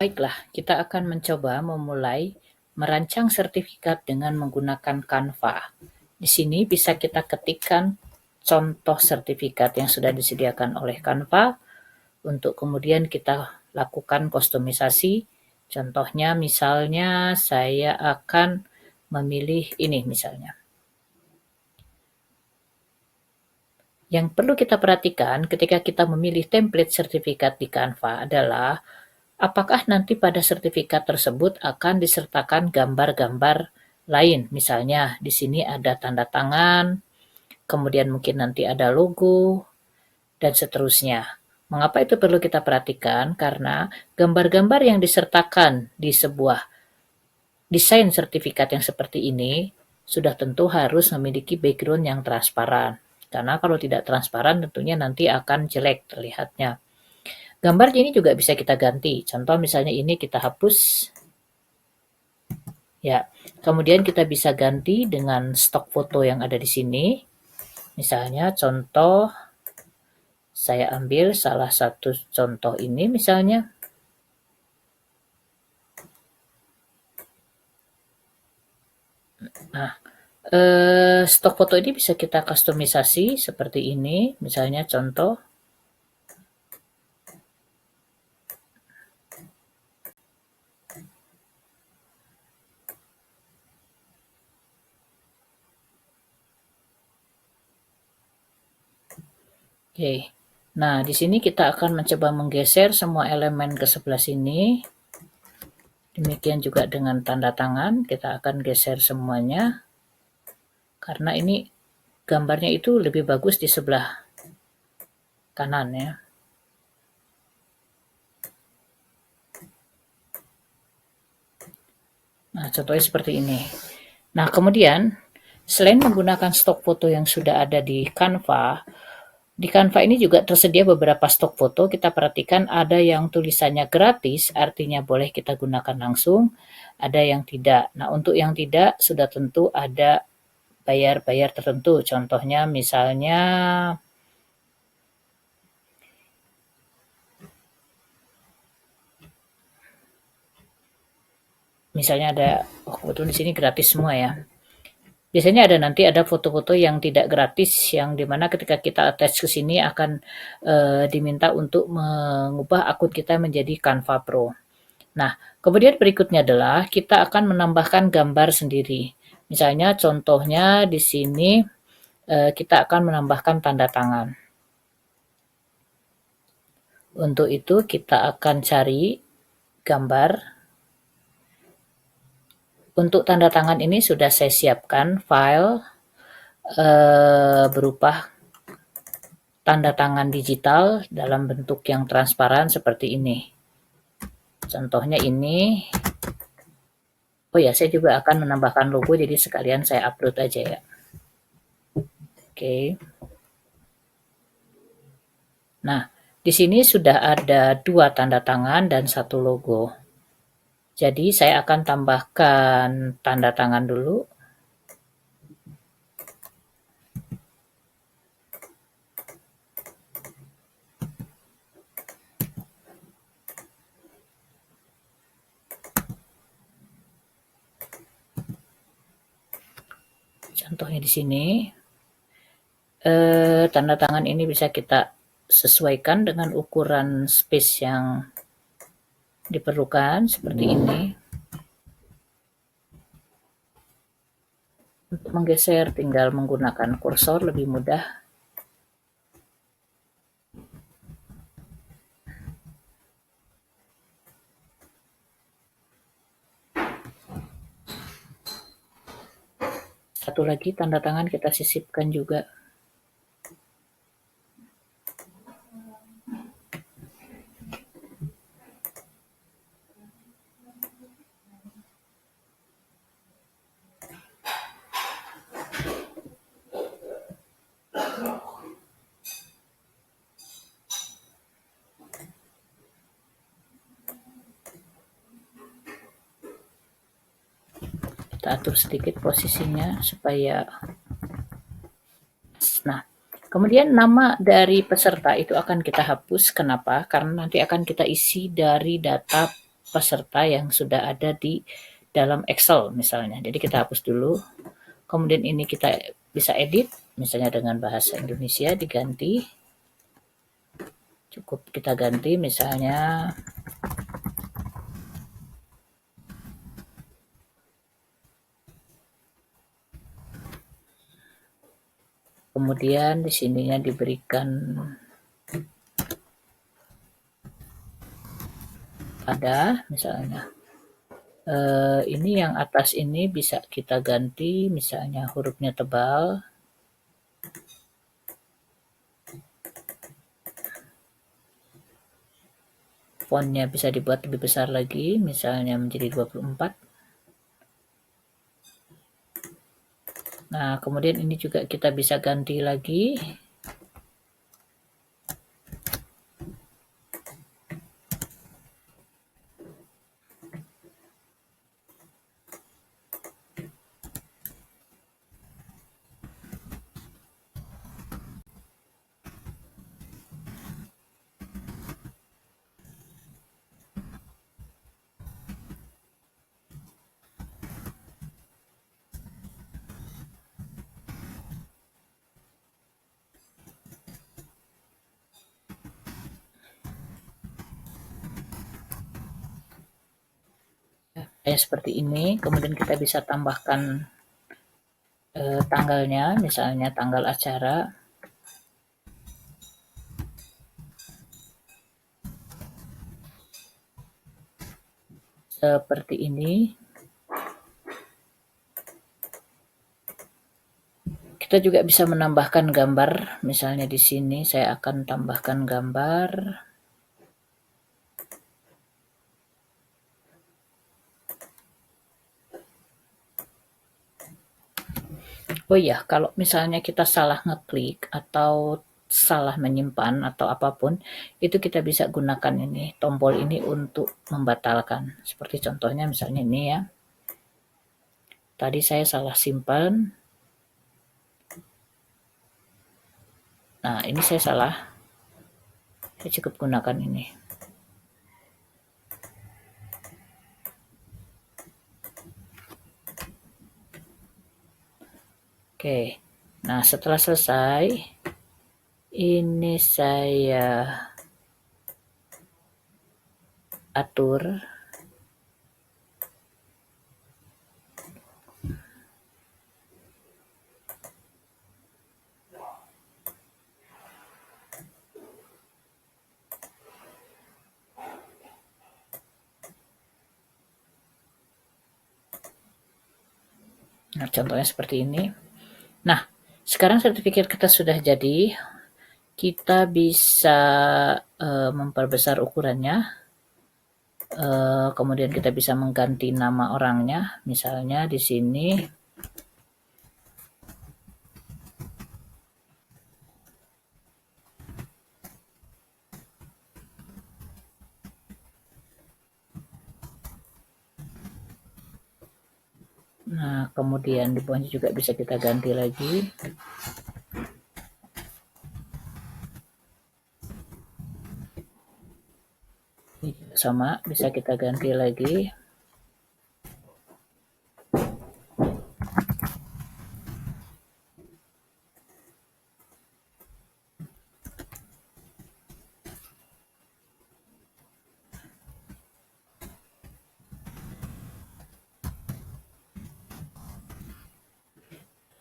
Baiklah, kita akan mencoba memulai merancang sertifikat dengan menggunakan Canva. Di sini bisa kita ketikkan contoh sertifikat yang sudah disediakan oleh Canva untuk kemudian kita lakukan kustomisasi. Contohnya misalnya saya akan memilih ini misalnya. Yang perlu kita perhatikan ketika kita memilih template sertifikat di Canva adalah apakah nanti pada sertifikat tersebut akan disertakan gambar-gambar lain. Misalnya di sini ada tanda tangan, kemudian mungkin nanti ada logo, dan seterusnya. Mengapa itu perlu kita perhatikan? Karena gambar-gambar yang disertakan di sebuah desain sertifikat yang seperti ini sudah tentu harus memiliki background yang transparan. Karena kalau tidak transparan tentunya nanti akan jelek terlihatnya. Gambar ini juga bisa kita ganti. Contoh misalnya ini kita hapus. Ya, kemudian kita bisa ganti dengan stok foto yang ada di sini. Misalnya contoh saya ambil salah satu contoh ini misalnya. Nah, stok foto ini bisa kita kustomisasi seperti ini, misalnya contoh. Oke, nah di sini kita akan mencoba menggeser semua elemen ke sebelah sini. Demikian juga dengan tanda tangan, kita akan geser semuanya. Karena ini gambarnya itu lebih bagus di sebelah kanan ya. Nah, contohnya seperti ini. Nah, kemudian selain menggunakan stok foto yang sudah ada di Canva ini juga tersedia beberapa stok foto. Kita perhatikan ada yang tulisannya gratis, artinya boleh kita gunakan langsung. Ada yang tidak. Nah, untuk yang tidak sudah tentu ada bayar-bayar tertentu. Contohnya misalnya ada, kebetulan di sini gratis semua ya. Biasanya ada nanti ada foto-foto yang tidak gratis, yang dimana ketika kita attach ke sini akan diminta untuk mengubah akun kita menjadi Canva Pro. Nah, kemudian berikutnya adalah kita akan menambahkan gambar sendiri. Misalnya contohnya di sini kita akan menambahkan tanda tangan. Untuk itu kita akan cari gambar. Untuk tanda tangan ini sudah saya siapkan file berupa tanda tangan digital dalam bentuk yang transparan seperti ini. Contohnya ini. Oh ya, saya juga akan menambahkan logo, jadi sekalian saya upload aja ya. Oke. Nah, di sini sudah ada 2 tanda tangan dan 1 logo. Jadi saya akan tambahkan tanda tangan dulu. Contohnya di sini. Tanda tangan ini bisa kita sesuaikan dengan ukuran space yang diperlukan seperti ini. Untuk menggeser tinggal menggunakan kursor lebih mudah. Satu lagi tanda tangan kita sisipkan juga. Kita atur sedikit posisinya supaya. Nah, kemudian nama dari peserta itu akan kita hapus. Kenapa? Karena nanti akan kita isi dari data peserta yang sudah ada di dalam Excel misalnya. Jadi kita hapus dulu. Kemudian ini kita bisa edit, misalnya dengan bahasa Indonesia diganti. Cukup kita ganti misalnya kemudian di sininya diberikan ada misalnya ini yang atas ini bisa kita ganti misalnya hurufnya tebal, fontnya bisa dibuat lebih besar lagi misalnya menjadi 24. Nah kemudian ini juga kita bisa ganti lagi. Kayak seperti ini, kemudian kita bisa tambahkan tanggalnya, misalnya tanggal acara. Seperti ini. Kita juga bisa menambahkan gambar, misalnya di sini saya akan tambahkan gambar. Oh iya, kalau misalnya kita salah ngeklik atau salah menyimpan atau apapun, itu kita bisa gunakan ini, tombol ini untuk membatalkan. Seperti contohnya misalnya ini ya. Tadi saya salah simpan. Nah, ini saya salah. Saya cukup gunakan ini. Oke. Nah, setelah selesai, ini saya atur. Nah, contohnya seperti ini. Nah, sekarang sertifikat kita sudah jadi. Kita bisa memperbesar ukurannya. Kemudian kita bisa mengganti nama orangnya. Misalnya di sini. Nah, kemudian di bawahnya juga bisa kita ganti lagi. Ini juga sama, bisa kita ganti lagi.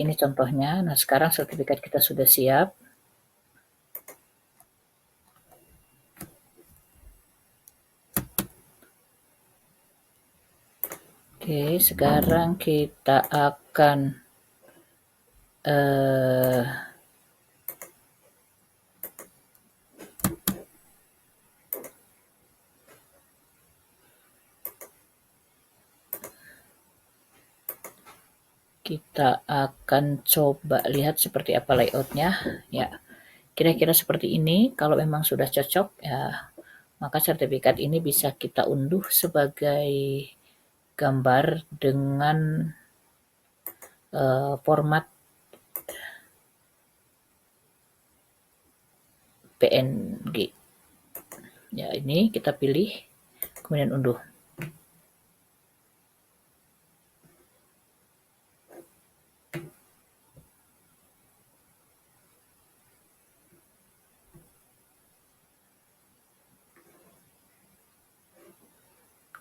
Ini contohnya. Nah, sekarang sertifikat kita sudah siap. Oke, sekarang kita akan kita akan coba lihat seperti apa layoutnya. Ya, kira-kira seperti ini. Kalau memang sudah cocok, ya maka sertifikat ini bisa kita unduh sebagai gambar dengan format PNG. Ya, ini kita pilih, kemudian unduh.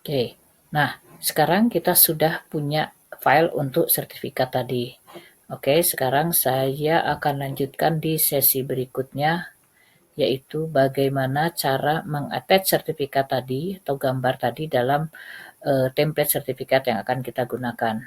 Oke, nah sekarang kita sudah punya file untuk sertifikat tadi. Oke, sekarang saya akan lanjutkan di sesi berikutnya, yaitu bagaimana cara mengattach sertifikat tadi atau gambar tadi dalam template sertifikat yang akan kita gunakan.